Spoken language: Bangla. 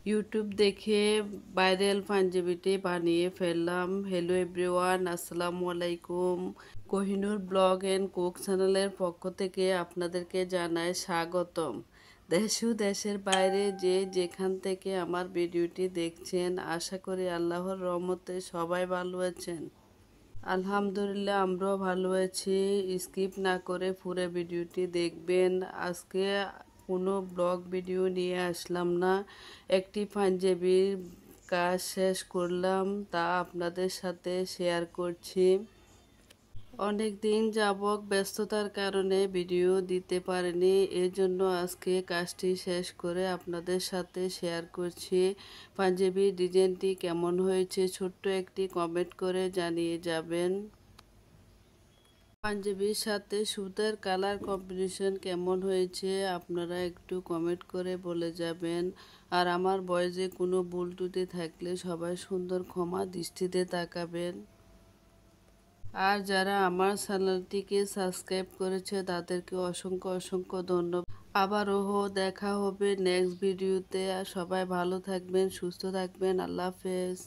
ইউটিউব দেখে ভাইরাল পাঞ্জাবিটি বানিয়ে ফেললাম। হ্যালো এভরিওয়ান, আসসালামু আলাইকুম। কোহিনুর ব্লগ অ্যান্ড কুক চ্যানেলের পক্ষ থেকে আপনাদেরকে জানাই স্বাগতম। দেশ ও দেশের বাইরে যে যেখান থেকে আমার ভিডিওটি দেখছেন, আশা করি আল্লাহর রহমতে সবাই ভালো আছেন। আলহামদুলিল্লাহ, আমরাও ভালো আছি। স্কিপ না করে পুরো ভিডিওটি দেখবেন। আজকে কোনো ব্লগ ভিডিও নিয়ে আসলাম না, একটি পাঞ্জাবির কাজ শেষ করলাম, তা আপনাদের সাথে শেয়ার করছি। অনেক দিন যাবত ব্যস্ততার কারণে ভিডিও দিতে পারিনি, এর জন্য আজকে কাজটি শেষ করে আপনাদের সাথে শেয়ার করছি। পাঞ্জাবির ডিজাইনটি কেমন হয়েছে ছোট্ট একটি কমেন্ট করে জানিয়ে যাবেন। পাঞ্জাবির সাথে সুতার কালার কম্বিনেশন কেমন হয়েছে আপনারা একটু কমেন্ট করে বলে যাবেন। আর আমার ভয়েসে কোনো ভুল ত্রুটি থাকলে সবাই সুন্দর ক্ষমা দৃষ্টিতে তাকাবেন। আর যারা আমার চ্যানেলটিকে সাবস্ক্রাইব করেছে তাদেরকে অসংখ্য অসংখ্য ধন্যবাদ। আবারও দেখা হবে নেক্সট ভিডিওতে। আর সবাই ভালো থাকবেন, সুস্থ থাকবেন। আল্লাহ হাফেজ।